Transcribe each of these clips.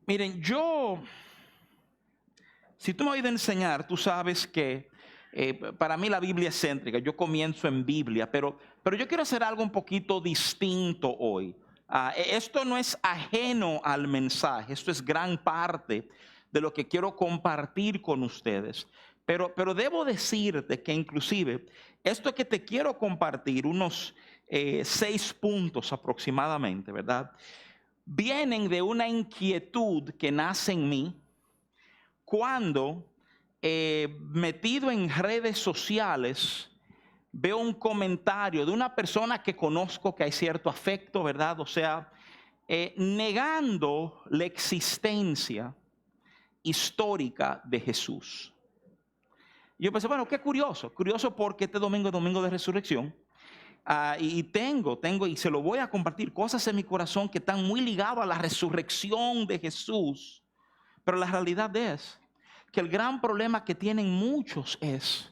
Miren, si tú me has oído enseñar, tú sabes que para mí la Biblia es céntrica. Yo comienzo en Biblia, pero yo quiero hacer algo un poquito distinto hoy. Esto no es ajeno al mensaje, esto es gran parte de lo que quiero compartir con ustedes. Pero debo decirte que inclusive esto que te quiero compartir, unos 6 puntos aproximadamente, ¿verdad? Vienen de una inquietud que nace en mí cuando, metido en redes sociales, veo un comentario de una persona que conozco, que hay cierto afecto, ¿verdad? O sea, negando la existencia histórica de Jesús. Yo pensé, bueno, qué curioso, curioso porque este domingo es domingo de resurrección. Y tengo, y se lo voy a compartir, cosas en mi corazón que están muy ligadas a la resurrección de Jesús. Pero la realidad es que el gran problema que tienen muchos es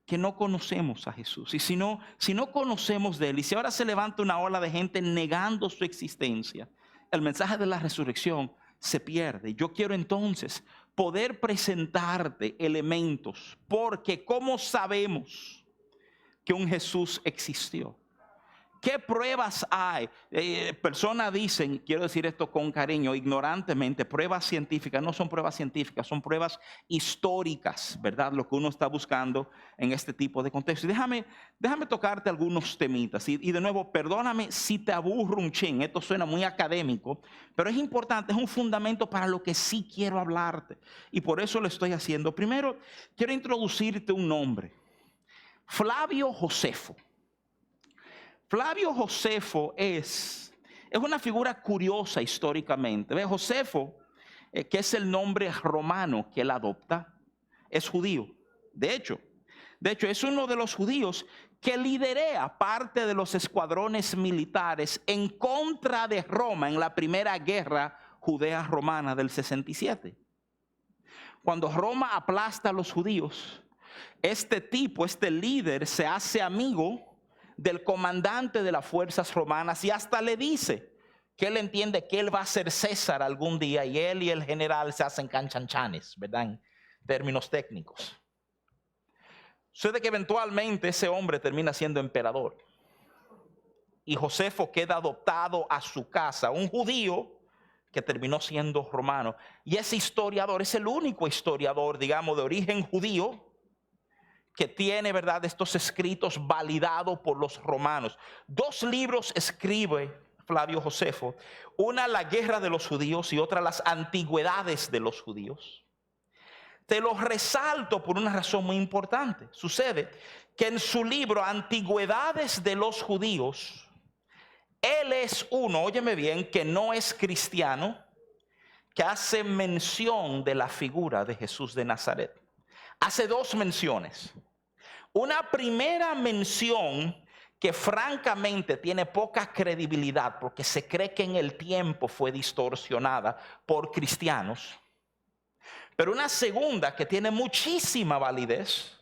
que no conocemos a Jesús. Y si no conocemos de Él, y si ahora se levanta una ola de gente negando su existencia, el mensaje de la resurrección se pierde. Yo quiero entonces poder presentarte elementos, porque ¿cómo sabemos que un Jesús existió? ¿Qué pruebas hay? Personas dicen, quiero decir esto con cariño, ignorantemente, pruebas científicas. No son pruebas científicas, son pruebas históricas, ¿verdad? Lo que uno está buscando en este tipo de contexto. Y déjame tocarte algunos temitas. Y de nuevo, perdóname si te aburro un chin. Esto suena muy académico, pero es importante, es un fundamento para lo que sí quiero hablarte. Y por eso lo estoy haciendo. Primero, quiero introducirte un nombre. Flavio Josefo. Flavio Josefo es una figura curiosa históricamente. ¿Ve? Josefo, que es el nombre romano que él adopta, es judío. De hecho, es uno de los judíos que liderea parte de los escuadrones militares en contra de Roma en la primera guerra judea-romana del 67. Cuando Roma aplasta a los judíos, este líder, se hace amigo del comandante de las fuerzas romanas y hasta le dice que él entiende que él va a ser César algún día, y él y el general se hacen canchanchanes, ¿verdad? En términos técnicos. Sucede que eventualmente ese hombre termina siendo emperador y Josefo queda adoptado a su casa, un judío que terminó siendo romano. Y ese historiador es el único historiador, digamos, de origen judío que tiene, ¿verdad?, estos escritos validados por los romanos. 2 libros escribe Flavio Josefo. Una, La guerra de los judíos, y otra, Las antigüedades de los judíos. Te lo resalto por una razón muy importante. Sucede que en su libro Antigüedades de los judíos, él es uno, óyeme bien, que no es cristiano, que hace mención de la figura de Jesús de Nazaret. Hace 2 menciones. Una primera mención que francamente tiene poca credibilidad porque se cree que en el tiempo fue distorsionada por cristianos. Pero una segunda que tiene muchísima validez,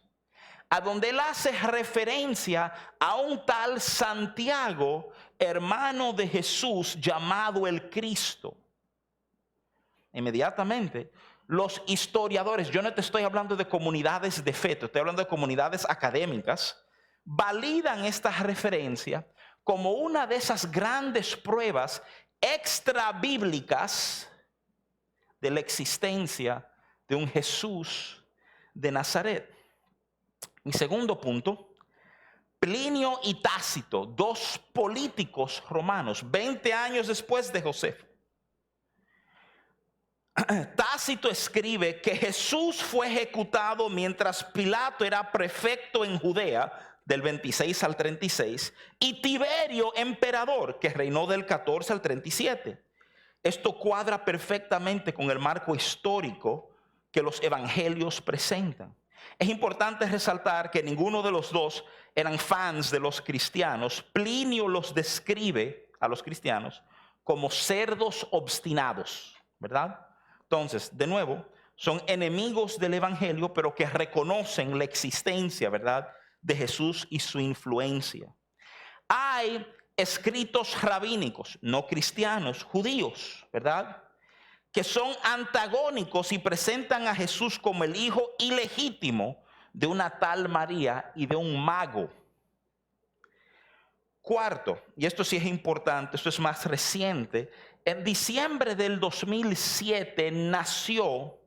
a donde él hace referencia a un tal Santiago, hermano de Jesús, llamado el Cristo. Inmediatamente, los historiadores, yo no te estoy hablando de comunidades de fe, te estoy hablando de comunidades académicas, validan esta referencia como una de esas grandes pruebas extra bíblicas de la existencia de un Jesús de Nazaret. Mi segundo punto, Plinio y Tácito, 2 políticos romanos, 20 años después de Josefo. Tácito escribe que Jesús fue ejecutado mientras Pilato era prefecto en Judea, del 26 al 36, y Tiberio emperador, que reinó del 14 al 37. Esto cuadra perfectamente con el marco histórico que los evangelios presentan. Es importante resaltar que ninguno de los dos eran fans de los cristianos. Plinio los describe a los cristianos como cerdos obstinados, ¿verdad? Entonces, de nuevo, son enemigos del evangelio, pero que reconocen la existencia, ¿verdad?, de Jesús y su influencia. Hay escritos rabínicos, no cristianos, judíos, ¿verdad?, que son antagónicos y presentan a Jesús como el hijo ilegítimo de una tal María y de un mago. Cuarto, y esto sí es importante, esto es más reciente, en diciembre del 2007 nació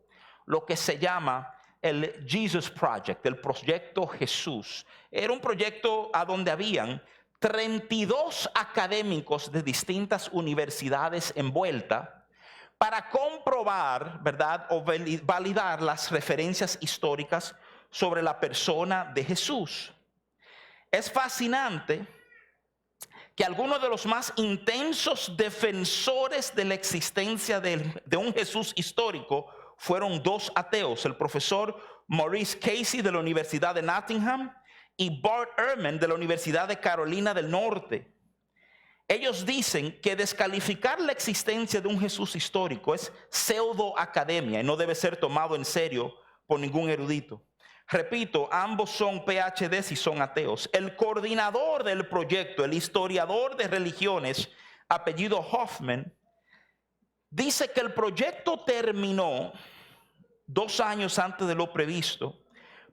lo que se llama el Jesus Project, el proyecto Jesús. Era un proyecto a donde habían 32 académicos de distintas universidades envueltas para comprobar, ¿verdad?, o validar las referencias históricas sobre la persona de Jesús. Es fascinante que algunos de los más intensos defensores de la existencia de un Jesús histórico fueron dos ateos, el profesor Maurice Casey de la Universidad de Nottingham y Bart Ehrman de la Universidad de Carolina del Norte. Ellos dicen que descalificar la existencia de un Jesús histórico es pseudoacademia y no debe ser tomado en serio por ningún erudito. Repito, ambos son PhDs y son ateos. El coordinador del proyecto, el historiador de religiones, apellido Hoffman, dice que el proyecto terminó 2 años antes de lo previsto,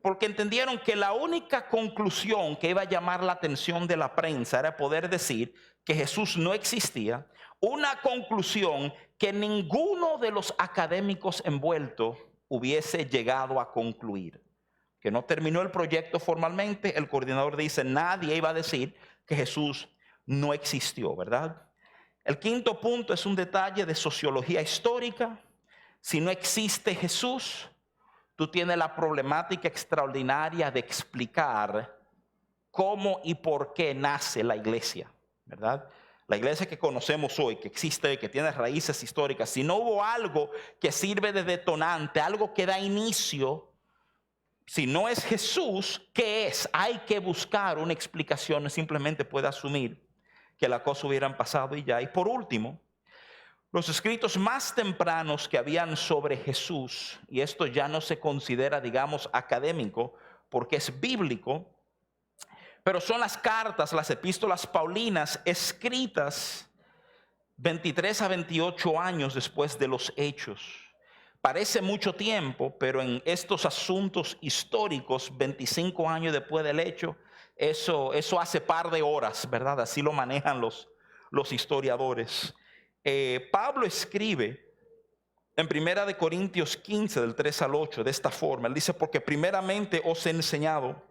porque entendieron que la única conclusión que iba a llamar la atención de la prensa era poder decir que Jesús no existía, una conclusión que ninguno de los académicos envueltos hubiese llegado a concluir. Que no terminó el proyecto formalmente, el coordinador dice, nadie iba a decir que Jesús no existió, ¿verdad? El quinto punto es un detalle de sociología histórica. Si no existe Jesús, tú tienes la problemática extraordinaria de explicar cómo y por qué nace la iglesia, ¿verdad? La iglesia que conocemos hoy, que existe, que tiene raíces históricas, si no hubo algo que sirve de detonante, algo que da inicio, si no es Jesús, ¿qué es? Hay que buscar una explicación, no simplemente puede asumir que las cosas hubieran pasado y ya. Y por último, los escritos más tempranos que habían sobre Jesús, y esto ya no se considera, digamos, académico, porque es bíblico, pero son las cartas, las epístolas paulinas escritas 23 a 28 años después de los hechos. Parece mucho tiempo, pero en estos asuntos históricos, 25 años después del hecho, eso hace par de horas, ¿verdad? Así lo manejan los historiadores. Pablo escribe en 1 Corintios 15, del 3 al 8, de esta forma. Él dice, porque primeramente os he enseñado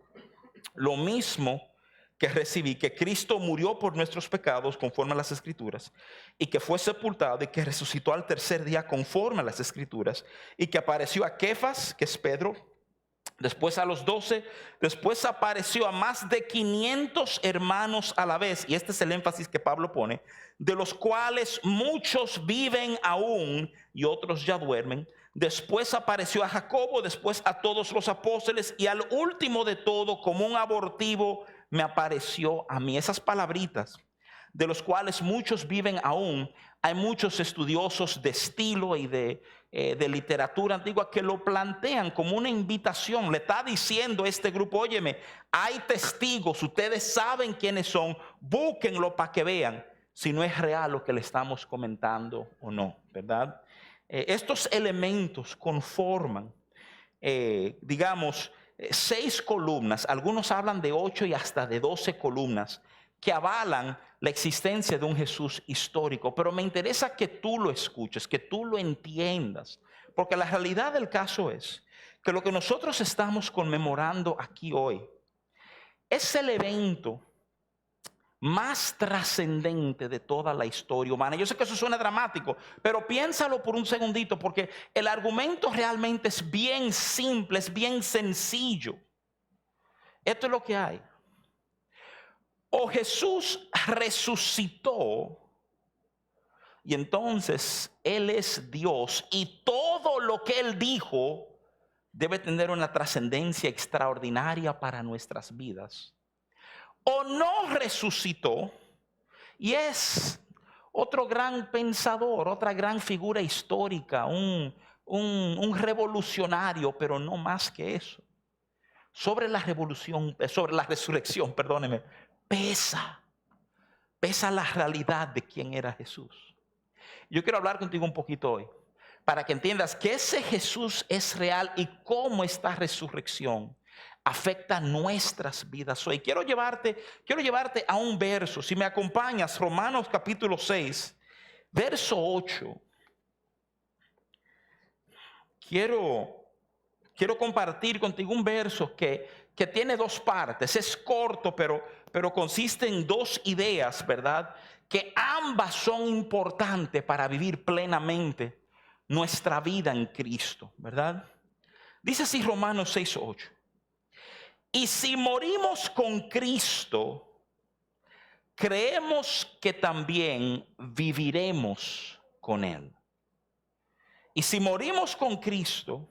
lo mismo que recibí, que Cristo murió por nuestros pecados conforme a las Escrituras, y que fue sepultado y que resucitó al tercer día conforme a las Escrituras, y que apareció a Kefas, que es Pedro, después a los 12, después apareció a más de 500 hermanos a la vez, y este es el énfasis que Pablo pone, de los cuales muchos viven aún y otros ya duermen. Después apareció a Jacobo, después a todos los apóstoles, y al último de todo, como un abortivo, me apareció a mí. Esas palabritas, de los cuales muchos viven aún, hay muchos estudiosos de estilo y de literatura antigua que lo plantean como una invitación. Le está diciendo a este grupo, óyeme, hay testigos, ustedes saben quiénes son, búsquenlo para que vean si no es real lo que le estamos comentando o no, ¿verdad? Estos elementos conforman, digamos, 6 columnas, algunos hablan de 8 y hasta de 12 columnas que avalan la existencia de un Jesús histórico, pero me interesa que tú lo escuches, que tú lo entiendas, porque la realidad del caso es que lo que nosotros estamos conmemorando aquí hoy es el evento más trascendente de toda la historia humana. Yo sé que eso suena dramático, pero piénsalo por un segundito, porque el argumento realmente es bien simple, es bien sencillo. Esto es lo que hay. O Jesús resucitó y entonces Él es Dios y todo lo que Él dijo debe tener una trascendencia extraordinaria para nuestras vidas. O no resucitó y es otro gran pensador, otra gran figura histórica, un revolucionario, pero no más que eso. Sobre la resurrección, perdóneme, pesa la realidad de quién era Jesús. Yo quiero hablar contigo un poquito hoy para que entiendas que ese Jesús es real y cómo esta resurrección afecta nuestras vidas hoy. Quiero llevarte a un verso. Si me acompañas, Romanos capítulo 6, verso 8. Quiero compartir contigo un verso que tiene dos partes. Es corto, pero consiste en dos ideas, ¿verdad? Que ambas son importantes para vivir plenamente nuestra vida en Cristo, ¿verdad? Dice así Romanos 6:8. Y si morimos con Cristo, creemos que también viviremos con Él. Y si morimos con Cristo,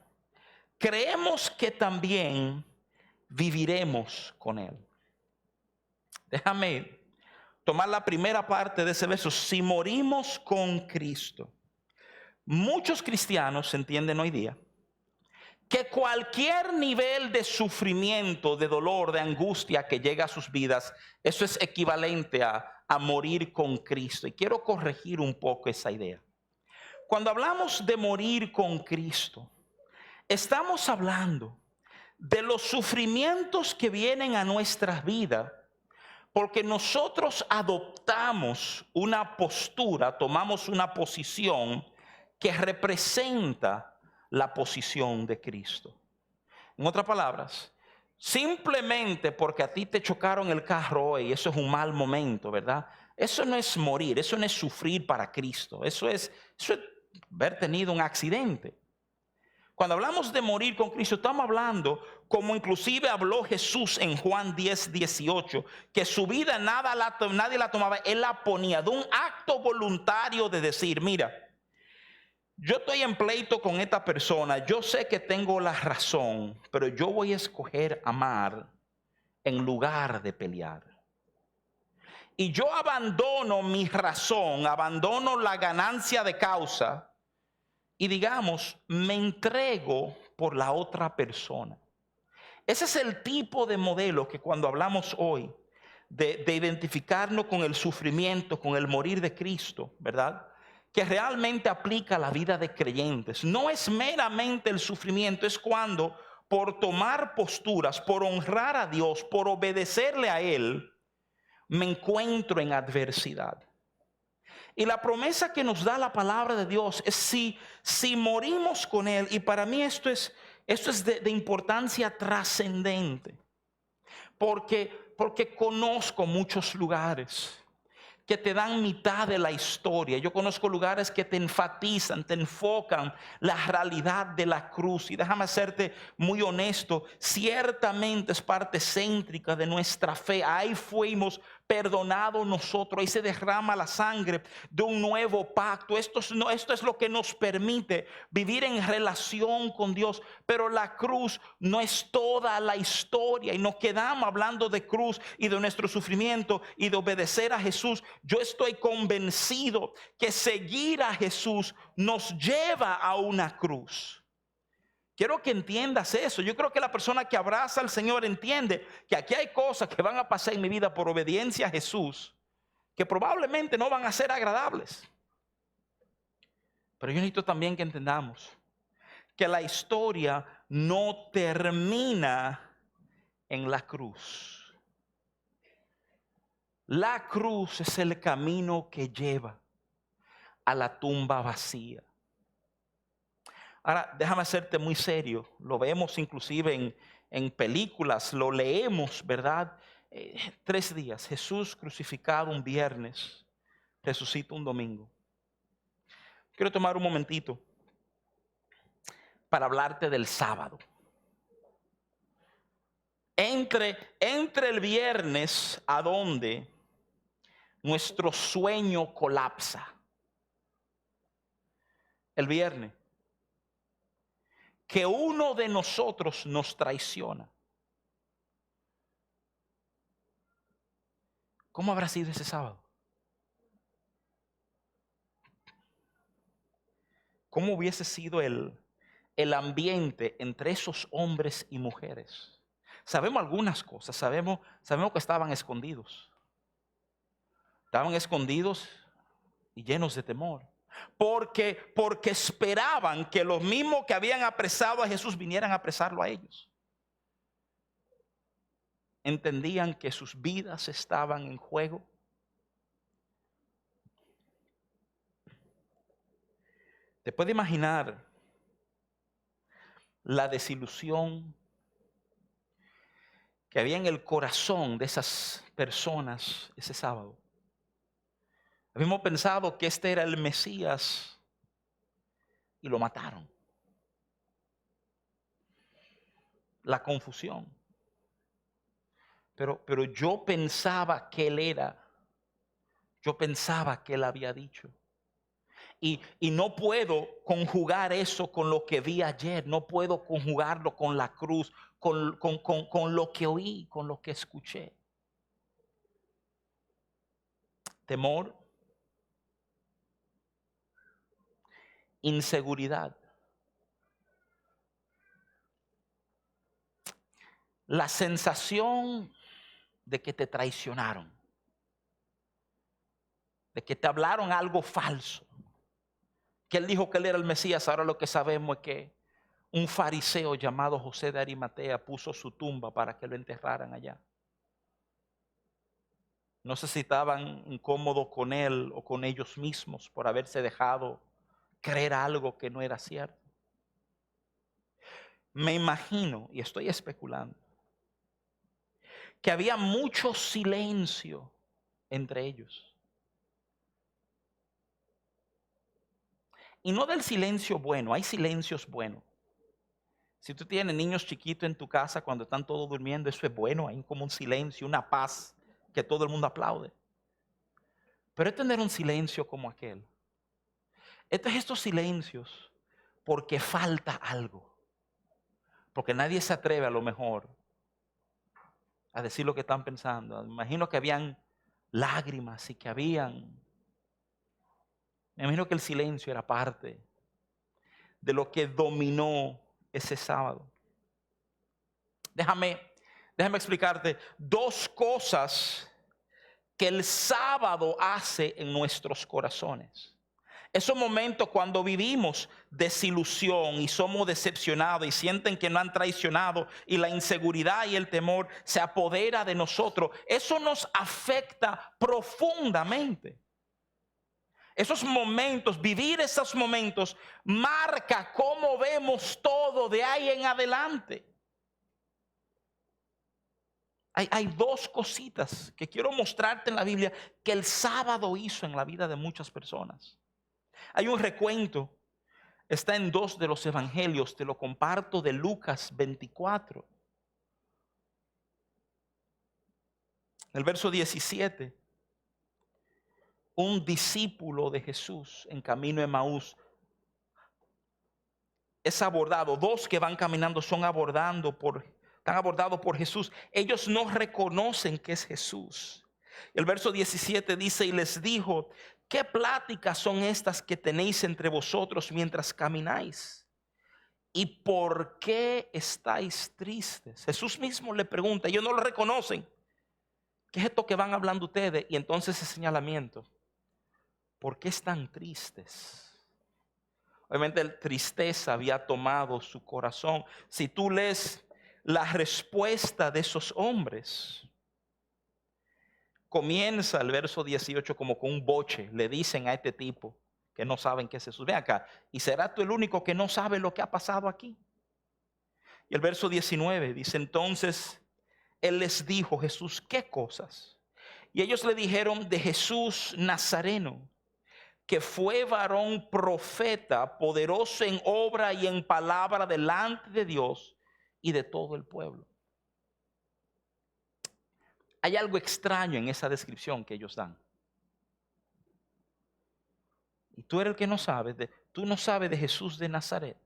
creemos que también viviremos con Él. Déjame tomar la primera parte de ese verso. Si morimos con Cristo. Muchos cristianos entienden hoy día que cualquier nivel de sufrimiento, de dolor, de angustia que llega a sus vidas, eso es equivalente a morir con Cristo. Y quiero corregir un poco esa idea. Cuando hablamos de morir con Cristo, estamos hablando de los sufrimientos que vienen a nuestras vidas porque nosotros adoptamos una postura, tomamos una posición que representa la posición de Cristo. En otras palabras, simplemente porque a ti te chocaron el carro hoy, eso es un mal momento, ¿verdad? Eso no es morir, eso no es sufrir para Cristo, eso es haber tenido un accidente. Cuando hablamos de morir con Cristo, estamos hablando, como inclusive habló Jesús en Juan 10:18, que su vida nadie la tomaba, Él la ponía, de un acto voluntario de decir, mira, yo estoy en pleito con esta persona, yo sé que tengo la razón, pero yo voy a escoger amar en lugar de pelear. Y yo abandono mi razón, abandono la ganancia de causa y digamos, me entrego por la otra persona. Ese es el tipo de modelo que cuando hablamos hoy de identificarnos con el sufrimiento, con el morir de Cristo, ¿verdad? Que realmente aplica a la vida de creyentes. No es meramente el sufrimiento, es cuando por tomar posturas, por honrar a Dios, por obedecerle a Él, me encuentro en adversidad. Y la promesa que nos da la palabra de Dios es si morimos con Él, y para mí esto es de importancia trascendente, porque conozco muchos lugares que te dan mitad de la historia. Yo conozco lugares que te enfatizan, te enfocan la realidad de la cruz. Y déjame serte muy honesto, ciertamente es parte céntrica de nuestra fe. Ahí fuimos perdonados nosotros, ahí se derrama la sangre de un nuevo pacto. Esto es lo que nos permite vivir en relación con Dios. Pero la cruz no es toda la historia y nos quedamos hablando de cruz y de nuestro sufrimiento y de obedecer a Jesús. Yo estoy convencido que seguir a Jesús nos lleva a una cruz. Quiero que entiendas eso. Yo creo que la persona que abraza al Señor entiende que aquí hay cosas que van a pasar en mi vida por obediencia a Jesús que probablemente no van a ser agradables. Pero yo necesito también que entendamos que la historia no termina en la cruz. La cruz es el camino que lleva a la tumba vacía. Ahora, déjame hacerte muy serio. Lo vemos inclusive en películas, lo leemos, ¿verdad? 3 días. Jesús crucificado un viernes, resucita un domingo. Quiero tomar un momentito para hablarte del sábado. Entre el viernes a donde nuestro sueño colapsa. El viernes. Que uno de nosotros nos traiciona. ¿Cómo habrá sido ese sábado? ¿Cómo hubiese sido el ambiente entre esos hombres y mujeres? Sabemos algunas cosas, sabemos que estaban escondidos. Estaban escondidos y llenos de temor. Porque esperaban que los mismos que habían apresado a Jesús vinieran a apresarlo a ellos. Entendían que sus vidas estaban en juego. ¿Te puedes imaginar la desilusión que había en el corazón de esas personas ese sábado? Habíamos pensado que este era el Mesías y lo mataron. La confusión. Pero yo pensaba que él era. Yo pensaba que él había dicho. Y no puedo conjugar eso con lo que vi ayer. No puedo conjugarlo con la cruz, con lo que oí, con lo que escuché. Temor, inseguridad, la sensación de que te traicionaron, de que te hablaron algo falso, que él dijo que él era el Mesías. Ahora lo que sabemos es que un fariseo llamado José de Arimatea puso su tumba para que lo enterraran allá. No sé si estaban incómodos con él o con ellos mismos por haberse dejado creer algo que no era cierto. Me imagino, y estoy especulando, que había mucho silencio entre ellos. Y no del silencio bueno, hay silencios buenos. Si tú tienes niños chiquitos en tu casa cuando están todos durmiendo, eso es bueno, hay como un silencio, una paz que todo el mundo aplaude. Pero es tener un silencio como aquel. Estos silencios porque falta algo. Porque nadie se atreve a lo mejor a decir lo que están pensando. Me imagino que habían lágrimas y que me imagino que el silencio era parte de lo que dominó ese sábado. Déjame explicarte dos cosas que el sábado hace en nuestros corazones. Esos momentos cuando vivimos desilusión y somos decepcionados y sienten que no han traicionado y la inseguridad y el temor se apodera de nosotros, eso nos afecta profundamente. Esos momentos, vivir esos momentos, marca cómo vemos todo de ahí en adelante. Hay dos cositas que quiero mostrarte en la Biblia que el sábado hizo en la vida de muchas personas. Hay un recuento, está en 2 de los evangelios, te lo comparto, de Lucas 24. El verso 17. Un discípulo de Jesús en camino a Emaús es abordado. Dos que van caminando están abordados por Jesús. Ellos no reconocen que es Jesús. El verso 17 dice: y les dijo, ¿qué pláticas son estas que tenéis entre vosotros mientras camináis? ¿Y por qué estáis tristes? Jesús mismo le pregunta, ellos no lo reconocen. ¿Qué es esto que van hablando ustedes? Y entonces ese señalamiento, ¿por qué están tristes? Obviamente la tristeza había tomado su corazón. Si tú lees la respuesta de esos hombres, comienza el verso 18 como con un boche. Le dicen a este tipo que no saben qué es Jesús: ven acá, ¿y será tú el único que no sabe lo que ha pasado aquí? Y el verso 19 dice: entonces él les dijo, Jesús, ¿qué cosas? Y ellos le dijeron: de Jesús Nazareno, que fue varón profeta, poderoso en obra y en palabra delante de Dios y de todo el pueblo. Hay algo extraño en esa descripción que ellos dan. Y tú eres el que no sabes, tú no sabes de Jesús de Nazaret.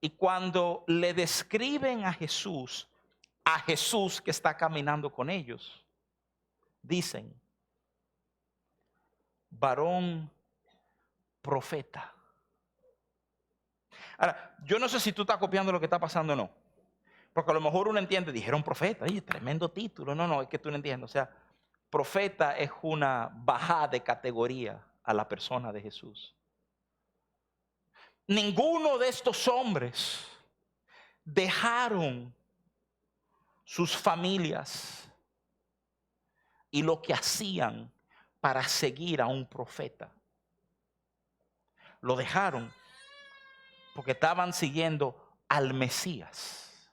Y cuando le describen a Jesús que está caminando con ellos, dicen: varón profeta. Ahora, yo no sé si tú estás copiando lo que está pasando o no. Porque a lo mejor uno entiende, dijeron profeta, ¡ay, tremendo título! No, es que tú no entiendes. O sea, profeta es una bajada de categoría a la persona de Jesús. Ninguno de estos hombres dejaron sus familias y lo que hacían para seguir a un profeta. Lo dejaron porque estaban siguiendo al Mesías,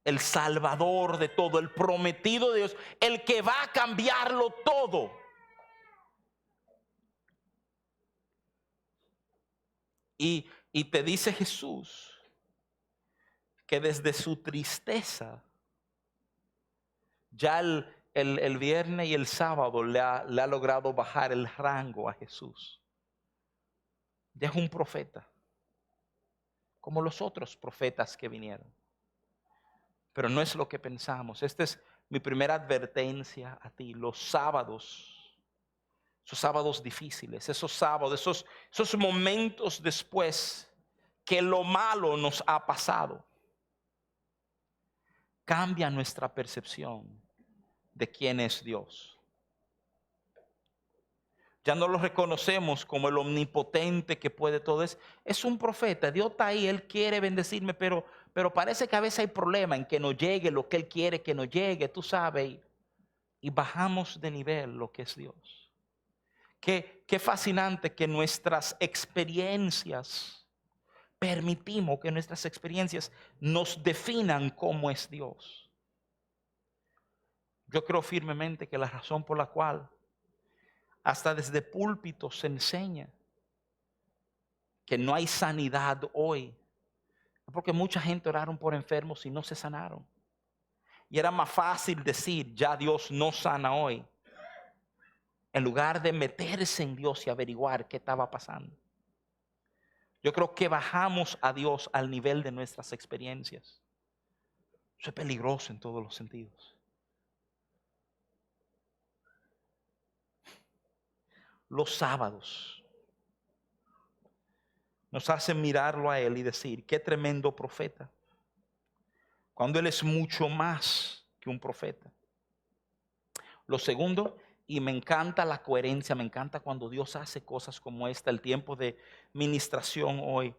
el Salvador de todo, el prometido de Dios, el que va a cambiarlo todo. Y te dice Jesús que desde su tristeza, ya el viernes y el sábado le ha logrado bajar el rango a Jesús. Ya es un profeta, como los otros profetas que vinieron. Pero no es lo que pensamos. Esta es mi primera advertencia a ti. Los sábados, esos sábados difíciles, esos sábados, esos momentos después que lo malo nos ha pasado, cambia nuestra percepción de quién es Dios. Ya no lo reconocemos como el omnipotente que puede todo. Es un profeta. Dios está ahí, Él quiere bendecirme, pero parece que a veces hay problema en que no llegue lo que Él quiere que no llegue, tú sabes. Y bajamos de nivel lo que es Dios. Qué fascinante que nuestras experiencias, permitimos que nuestras experiencias nos definan cómo es Dios. Yo creo firmemente que la razón por la cual hasta desde púlpitos se enseña que no hay sanidad hoy, porque mucha gente oraron por enfermos y no se sanaron. Y era más fácil decir, ya Dios no sana hoy, en lugar de meterse en Dios y averiguar qué estaba pasando. Yo creo que bajamos a Dios al nivel de nuestras experiencias. Eso es peligroso en todos los sentidos. Los sábados nos hacen mirarlo a Él y decir, qué tremendo profeta. Cuando Él es mucho más que un profeta. Lo segundo, y me encanta la coherencia, me encanta cuando Dios hace cosas como esta, el tiempo de ministración hoy.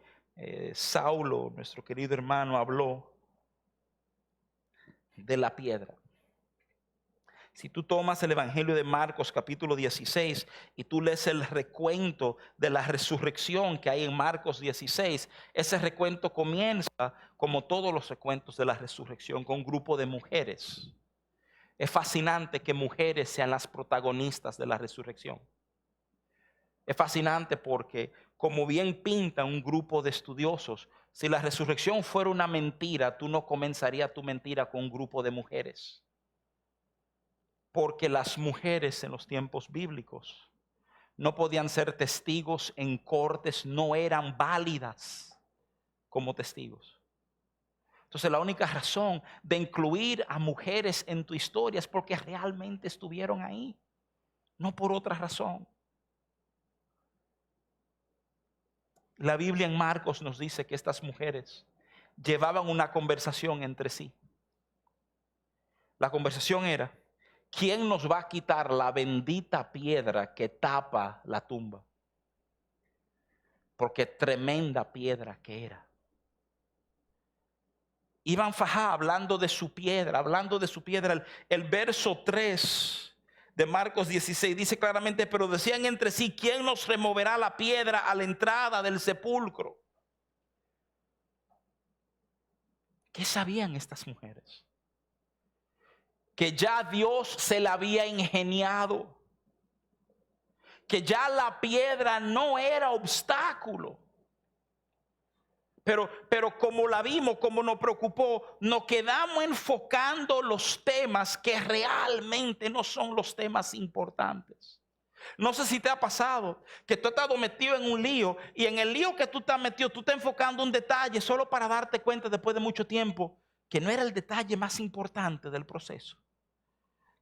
Saulo, nuestro querido hermano, habló de la piedra. Si tú tomas el Evangelio de Marcos capítulo 16 y tú lees el recuento de la resurrección que hay en Marcos 16, ese recuento comienza como todos los recuentos de la resurrección con un grupo de mujeres. Es fascinante que mujeres sean las protagonistas de la resurrección. Es fascinante porque, como bien pinta un grupo de estudiosos, si la resurrección fuera una mentira, tú no comenzarías tu mentira con un grupo de mujeres. Porque las mujeres en los tiempos bíblicos no podían ser testigos en cortes, no eran válidas como testigos. Entonces la única razón de incluir a mujeres en tu historia es porque realmente estuvieron ahí, no por otra razón. La Biblia en Marcos nos dice que estas mujeres llevaban una conversación entre sí. La conversación era, ¿quién nos va a quitar la bendita piedra que tapa la tumba? Porque tremenda piedra que era. Iban fajá hablando de su piedra, El verso 3 de Marcos 16 dice claramente, pero decían entre sí, ¿quién nos removerá la piedra a la entrada del sepulcro? ¿Qué sabían estas mujeres? Que ya Dios se la había ingeniado, que ya la piedra no era obstáculo. Pero como la vimos, como nos preocupó, nos quedamos enfocando los temas que realmente no son los temas importantes. No sé si te ha pasado que tú has estado metido en un lío y en el lío que tú estás metido, tú estás enfocando un detalle solo para darte cuenta después de mucho tiempo que no era el detalle más importante del proceso,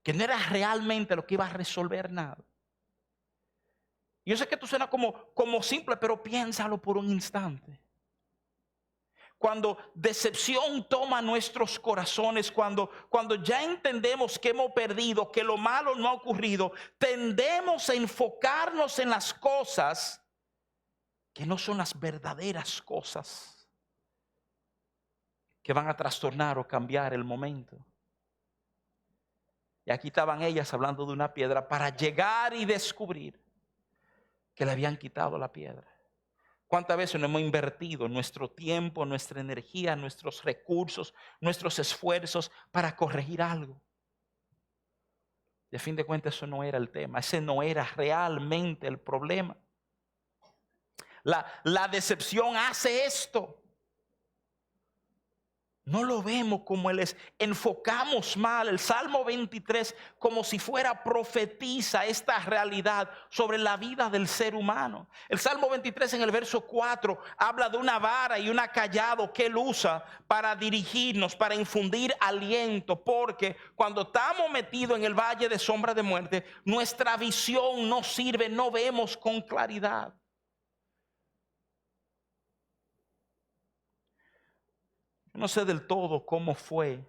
que no era realmente lo que iba a resolver nada. Yo sé que esto suena como simple, pero piénsalo por un instante. cuando decepción toma nuestros corazones, cuando ya entendemos que hemos perdido, que lo malo no ha ocurrido, tendemos a enfocarnos en las cosas que no son las verdaderas cosas que van a trastornar o cambiar el momento. Y aquí estaban ellas hablando de una piedra para llegar y descubrir que le habían quitado la piedra. ¿Cuántas veces no hemos invertido nuestro tiempo, nuestra energía, nuestros recursos, nuestros esfuerzos para corregir algo? Y a fin de cuentas eso no era el tema, ese no era realmente el problema. La decepción hace esto. No lo vemos como Él es. Enfocamos mal el Salmo 23 como si fuera profetiza esta realidad sobre la vida del ser humano. El Salmo 23 en el verso 4 habla de una vara y un cayado que Él usa para dirigirnos, para infundir aliento. Porque cuando estamos metidos en el valle de sombra de muerte, nuestra visión no sirve, no vemos con claridad. No sé del todo cómo fue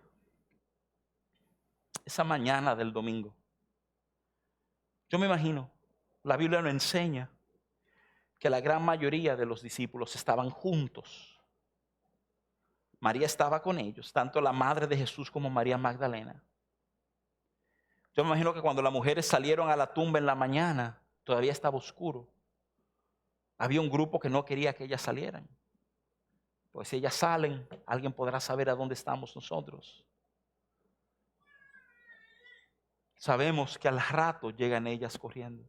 esa mañana del domingo. Yo me imagino, la Biblia nos enseña que la gran mayoría de los discípulos estaban juntos. María estaba con ellos, tanto la madre de Jesús como María Magdalena. Yo me imagino que cuando las mujeres salieron a la tumba en la mañana, todavía estaba oscuro. Había un grupo que no quería que ellas salieran. Pues si ellas salen, alguien podrá saber a dónde estamos nosotros. Sabemos que al rato llegan ellas corriendo.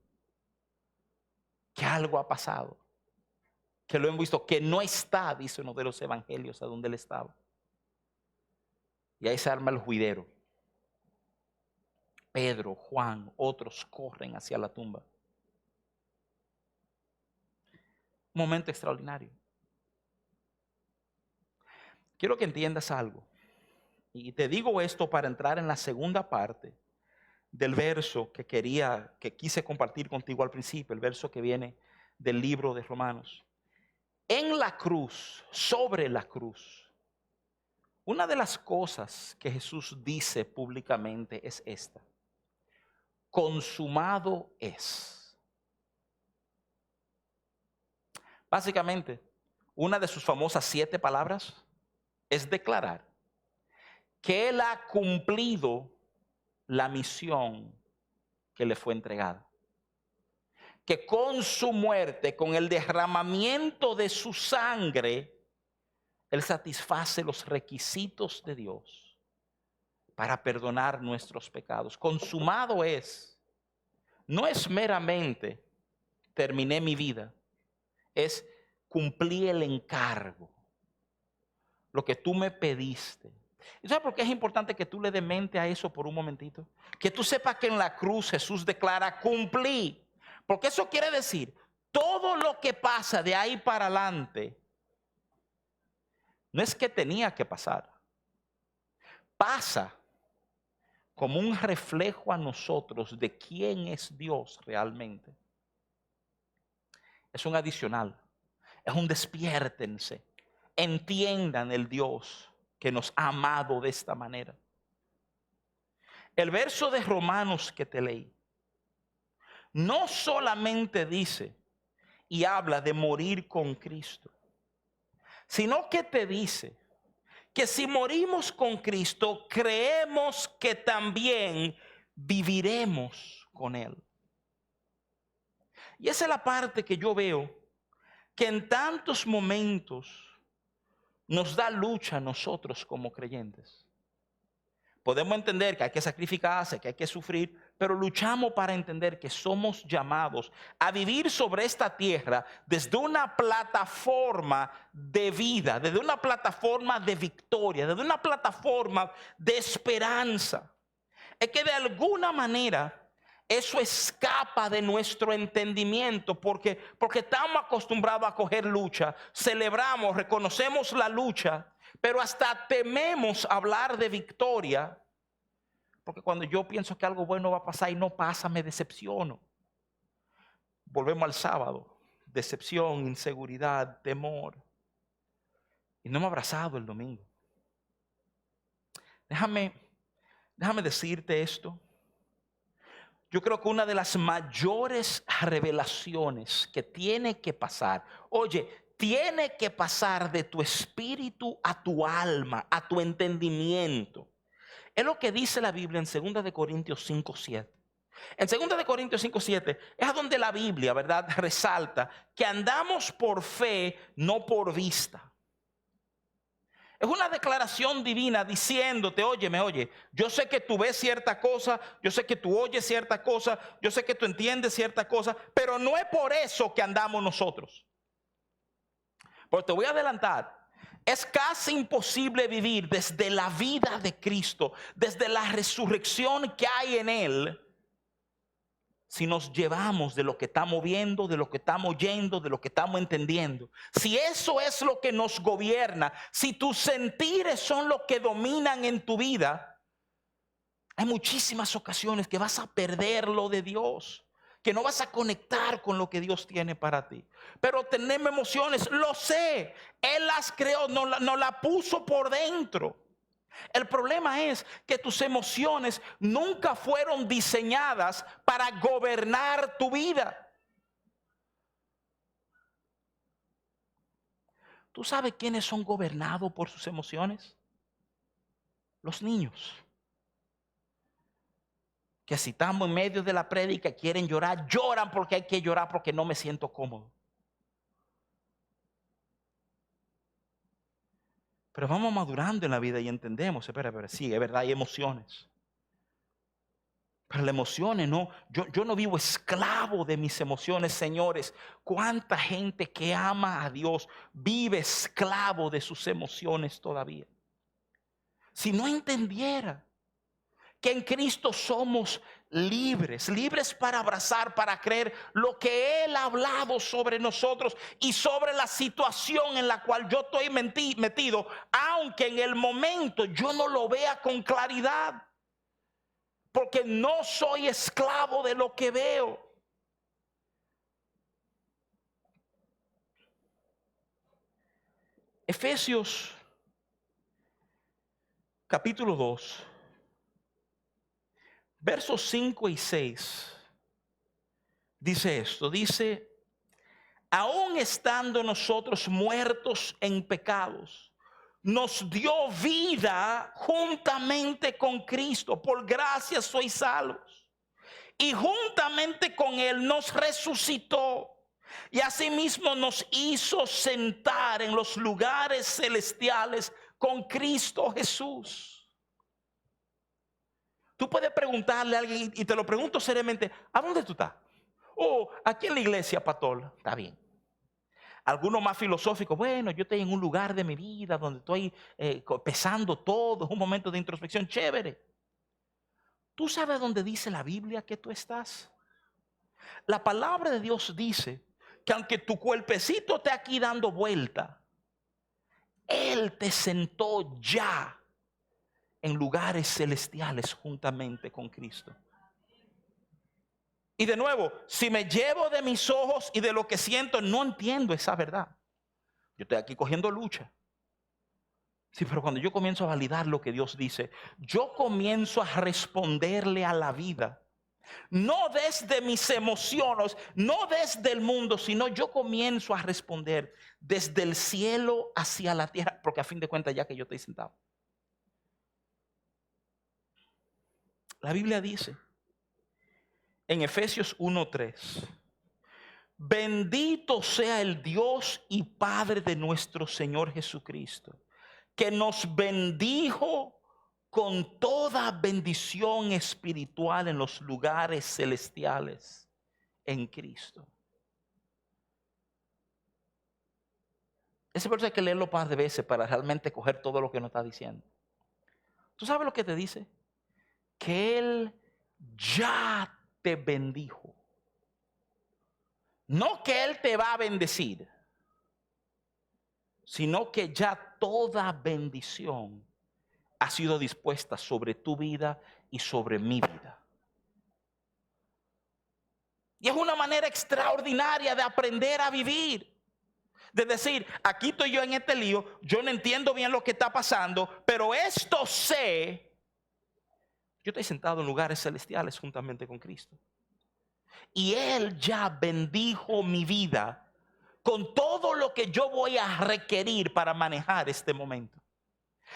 Que algo ha pasado. Que lo hemos visto, que no está, dice uno de los evangelios, a donde él estaba. Y ahí se arma el juidero. Pedro, Juan, otros corren hacia la tumba. Un momento extraordinario. Quiero que entiendas algo. Y te digo esto para entrar en la segunda parte del verso que quise compartir contigo al principio, el verso que viene del libro de Romanos. En la cruz, sobre la cruz, una de las cosas que Jesús dice públicamente es esta: consumado es. Básicamente, una de sus famosas 7 palabras es declarar que Él ha cumplido la misión que le fue entregada. Que con su muerte, con el derramamiento de su sangre, Él satisface los requisitos de Dios para perdonar nuestros pecados. Consumado es. No es meramente terminé mi vida, es cumplí el encargo. Lo que tú me pediste. ¿Y sabes por qué es importante que tú le des mente a eso por un momentito? Que tú sepas que en la cruz Jesús declara cumplí. Porque eso quiere decir, todo lo que pasa de ahí para adelante, no es que tenía que pasar. Pasa como un reflejo a nosotros de quién es Dios realmente. Es un adicional. Es un despiértense. Entiendan el Dios que nos ha amado de esta manera. El verso de Romanos que te leí no solamente dice y habla de morir con Cristo, sino que te dice que si morimos con Cristo, creemos que también viviremos con Él. Y esa es la parte que yo veo que en tantos momentos nos da lucha a nosotros como creyentes. Podemos entender que hay que sacrificarse, que hay que sufrir, pero luchamos para entender que somos llamados a vivir sobre esta tierra desde una plataforma de vida, desde una plataforma de victoria, desde una plataforma de esperanza. Es que de alguna manera eso escapa de nuestro entendimiento porque estamos acostumbrados a coger lucha, celebramos, reconocemos la lucha, pero hasta tememos hablar de victoria, porque cuando yo pienso que algo bueno va a pasar y no pasa, me decepciono. Volvemos al sábado: decepción, inseguridad, temor. y no me ha abrazado el domingo. Déjame decirte esto. Yo creo que una de las mayores revelaciones que tiene que pasar, tiene que pasar de tu espíritu a tu alma, a tu entendimiento. Es lo que dice la Biblia en 2 de Corintios 5:7. En 2 de Corintios 5:7 es donde la Biblia, ¿verdad?, resalta que andamos por fe, no por vista. Es una declaración divina diciéndote, oye, yo sé que tú ves cierta cosa, yo sé que tú oyes cierta cosa, yo sé que tú entiendes cierta cosa, pero no es por eso que andamos nosotros. Porque te voy a adelantar, es casi imposible vivir desde la vida de Cristo, desde la resurrección que hay en Él, si nos llevamos de lo que estamos viendo, de lo que estamos oyendo, de lo que estamos entendiendo. Si eso es lo que nos gobierna, si tus sentires son lo que dominan en tu vida, hay muchísimas ocasiones que vas a perder lo de Dios, que no vas a conectar con lo que Dios tiene para ti. Pero tenemos emociones, lo sé, Él las creó, no la puso por dentro. El problema es que tus emociones nunca fueron diseñadas para gobernar tu vida. ¿Tú sabes quiénes son gobernados por sus emociones? Los niños. Que si estamos en medio de la prédica quieren llorar, lloran porque hay que llorar porque no me siento cómodo. Pero vamos madurando en la vida y entendemos, espera, sí, es verdad, hay emociones. Pero las emociones, no, yo no vivo esclavo de mis emociones, señores. ¿Cuánta gente que ama a Dios vive esclavo de sus emociones todavía? Si no entendiera que en Cristo somos libres para abrazar, para creer lo que Él ha hablado sobre nosotros y sobre la situación en la cual yo estoy metido, aunque en el momento yo no lo vea con claridad. Porque no soy esclavo de lo que veo. Efesios capítulo 2, versos 5 y 6. Dice esto, dice, aún estando nosotros muertos en pecados, nos dio vida juntamente con Cristo. Por gracia sois salvos. Y juntamente con Él nos resucitó. Y asimismo nos hizo sentar en los lugares celestiales con Cristo Jesús. Tú puedes preguntarle a alguien, y te lo pregunto seriamente, ¿a dónde tú estás? Aquí en la iglesia, pastor. Está bien. Algunos más filosóficos, bueno, yo estoy en un lugar de mi vida donde estoy pesando todo, es un momento de introspección, chévere. ¿Tú sabes dónde dice la Biblia que tú estás? La palabra de Dios dice que aunque tu cuerpecito esté aquí dando vuelta, Él te sentó ya en lugares celestiales juntamente con Cristo. Y de nuevo, si me llevo de mis ojos y de lo que siento, no entiendo esa verdad. Yo estoy aquí cogiendo lucha. Sí, pero cuando yo comienzo a validar lo que Dios dice, yo comienzo a responderle a la vida. No desde mis emociones, no desde el mundo, sino yo comienzo a responder desde el cielo hacia la tierra, porque a fin de cuentas ya que yo estoy sentado. La Biblia dice en Efesios 1:3, bendito sea el Dios y Padre de nuestro Señor Jesucristo, que nos bendijo con toda bendición espiritual en los lugares celestiales en Cristo. Ese verso hay que leerlo un par de veces para realmente coger todo lo que nos está diciendo. ¿Tú sabes lo que te dice? Que Él ya te bendijo. No que Él te va a bendecir, sino que ya toda bendición ha sido dispuesta sobre tu vida y sobre mi vida. Y es una manera extraordinaria de aprender a vivir. De decir, aquí estoy yo en este lío, yo no entiendo bien lo que está pasando, pero esto sé, yo estoy sentado en lugares celestiales juntamente con Cristo. Y Él ya bendijo mi vida con todo lo que yo voy a requerir para manejar este momento.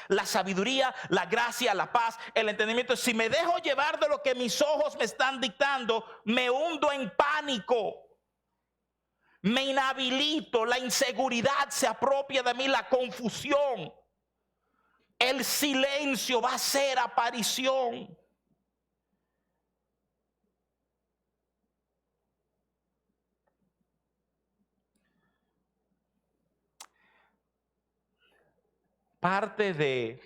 La sabiduría, la gracia, la paz, el entendimiento. Si me dejo llevar de lo que mis ojos me están dictando, me hundo en pánico. Me inhabilito, la inseguridad se apropia de mí, la confusión. El silencio va a ser aparición. Parte de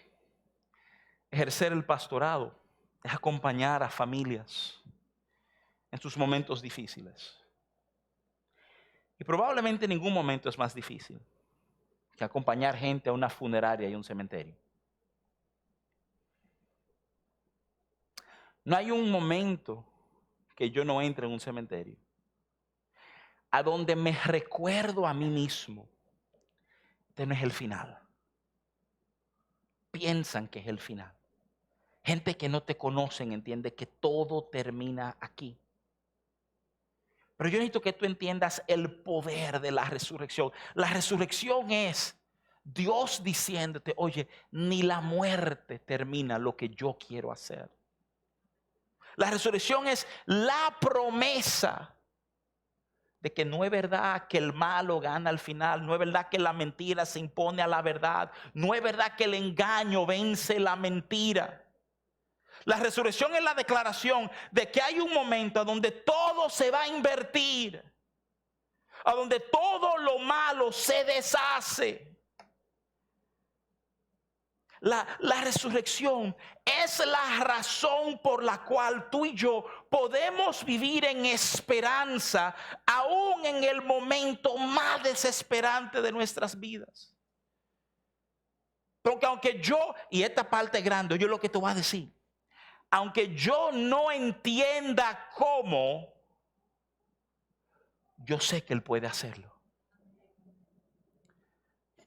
ejercer el pastorado es acompañar a familias en sus momentos difíciles. Y probablemente ningún momento es más difícil que acompañar gente a una funeraria y un cementerio. No hay un momento que yo no entre en un cementerio a donde me recuerdo a mí mismo. Este no es el final. Piensan que es el final. Gente que no te conocen entiende que todo termina aquí. Pero yo necesito que tú entiendas el poder de la resurrección. La resurrección es Dios diciéndote, oye, ni la muerte termina lo que yo quiero hacer. La resurrección es la promesa de que no es verdad que el malo gana al final, no es verdad que la mentira se impone a la verdad, no es verdad que el engaño vence la mentira. La resurrección es la declaración de que hay un momento donde todo se va a invertir, a donde todo lo malo se deshace. La resurrección es la razón por la cual tú y yo podemos vivir en esperanza aún en el momento más desesperante de nuestras vidas. Porque aunque yo, y esta parte grande, yo lo que te voy a decir, aunque yo no entienda cómo, yo sé que Él puede hacerlo.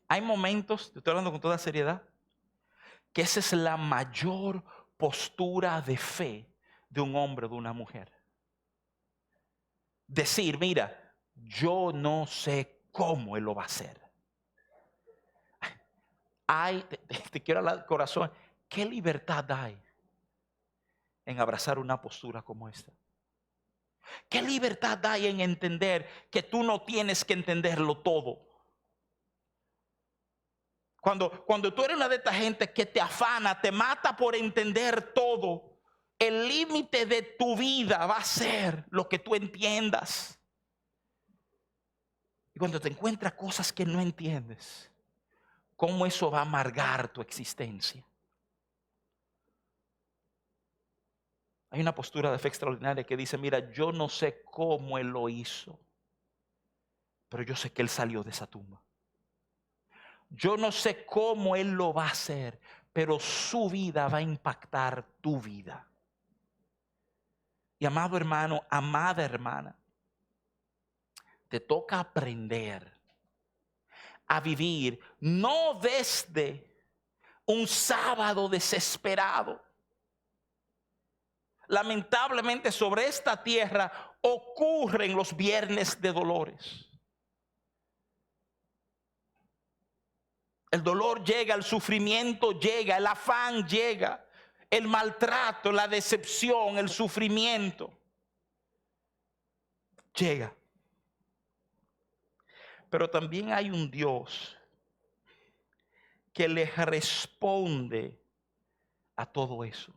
Hay momentos, te estoy hablando con toda seriedad, que esa es la mayor postura de fe de un hombre o de una mujer. Decir, mira, yo no sé cómo Él lo va a hacer. Te quiero hablar del corazón. ¿Qué libertad hay en abrazar una postura como esta? ¿Qué libertad hay en entender que tú no tienes que entenderlo todo? Cuando tú eres una de estas gente que te afana, te mata por entender todo, el límite de tu vida va a ser lo que tú entiendas. Y cuando te encuentras cosas que no entiendes, ¿cómo eso va a amargar tu existencia? Hay una postura de fe extraordinaria que dice, mira, yo no sé cómo Él lo hizo, pero yo sé que Él salió de esa tumba. Yo no sé cómo Él lo va a hacer, pero su vida va a impactar tu vida. Y amado hermano, amada hermana, te toca aprender a vivir no desde un sábado desesperado. Lamentablemente sobre esta tierra ocurren los viernes de dolores. El dolor llega, el sufrimiento llega, el afán llega, el maltrato, la decepción, el sufrimiento llega. Pero también hay un Dios que le responde a todo eso.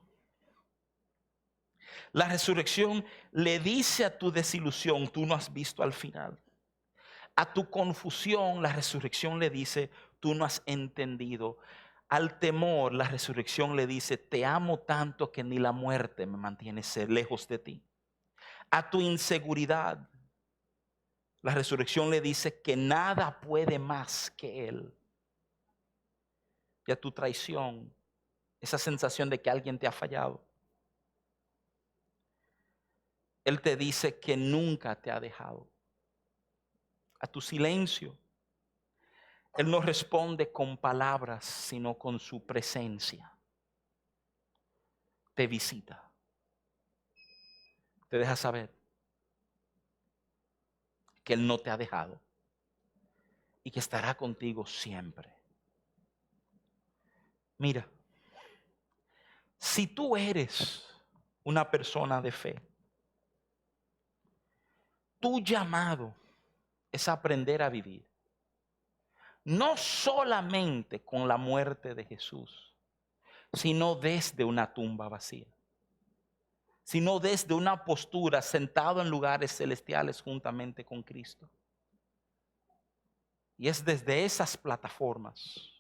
La resurrección le dice a tu desilusión, tú no has visto al final. A tu confusión, la resurrección le dice, tú no has entendido. Al temor, la resurrección le dice, te amo tanto que ni la muerte me mantiene lejos de ti. A tu inseguridad, la resurrección le dice que nada puede más que Él. Y a tu traición, esa sensación de que alguien te ha fallado, Él te dice que nunca te ha dejado. A tu silencio, Él no responde con palabras, sino con su presencia. Te visita. Te deja saber que Él no te ha dejado y que estará contigo siempre. Mira, si tú eres una persona de fe, tu llamado es aprender a vivir. No solamente con la muerte de Jesús, sino desde una tumba vacía, sino desde una postura sentado en lugares celestiales juntamente con Cristo. Y es desde esas plataformas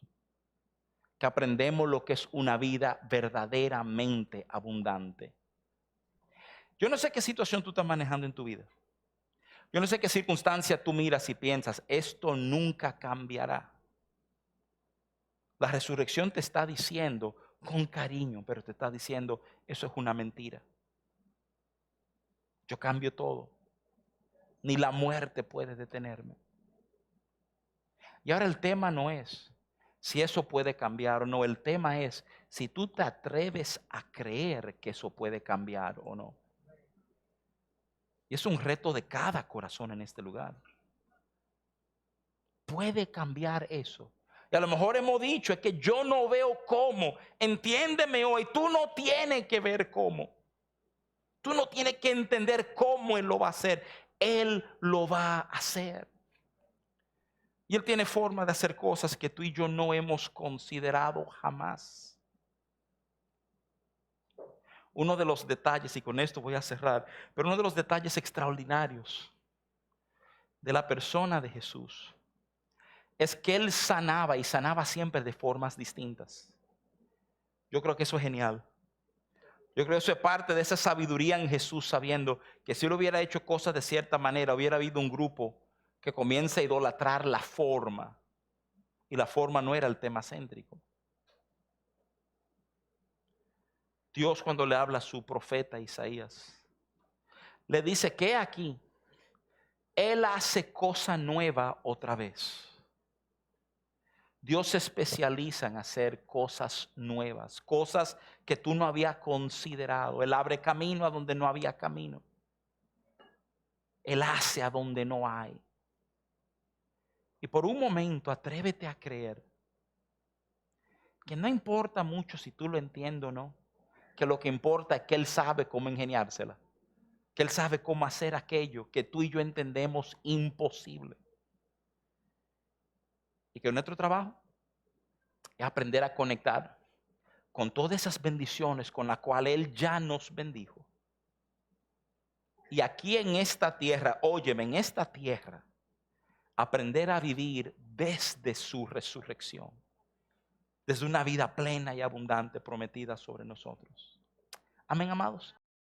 que aprendemos lo que es una vida verdaderamente abundante. Yo no sé qué situación tú estás manejando en tu vida. Yo no sé qué circunstancia tú miras y piensas, esto nunca cambiará. La resurrección te está diciendo con cariño, pero te está diciendo, eso es una mentira. Yo cambio todo. Ni la muerte puede detenerme. Y ahora el tema no es si eso puede cambiar o no. El tema es si tú te atreves a creer que eso puede cambiar o no. Y es un reto de cada corazón en este lugar. Puede cambiar eso. Y a lo mejor hemos dicho, es que yo no veo cómo. Entiéndeme hoy, tú no tienes que ver cómo. Tú no tienes que entender cómo Él lo va a hacer. Él lo va a hacer. Y Él tiene forma de hacer cosas que tú y yo no hemos considerado jamás. Uno de los detalles, y con esto voy a cerrar, pero uno de los detalles extraordinarios de la persona de Jesús es que Él sanaba y sanaba siempre de formas distintas. Yo creo que eso es genial. Yo creo que eso es parte de esa sabiduría en Jesús, sabiendo que si Él hubiera hecho cosas de cierta manera, hubiera habido un grupo que comienza a idolatrar la forma. Y la forma no era el tema céntrico. Dios, cuando le habla a su profeta Isaías, le dice que aquí Él hace cosa nueva otra vez. Dios se especializa en hacer cosas nuevas, cosas que tú no habías considerado. Él abre camino a donde no había camino. Él hace a donde no hay. Y por un momento atrévete a creer que no importa mucho si tú lo entiendes o no, que lo que importa es que Él sabe cómo ingeniársela, que Él sabe cómo hacer aquello que tú y yo entendemos imposible. Y que nuestro trabajo es aprender a conectar con todas esas bendiciones con las cuales Él ya nos bendijo. Y aquí en esta tierra, óyeme, en esta tierra, aprender a vivir desde su resurrección, desde una vida plena y abundante prometida sobre nosotros. Amén, amados.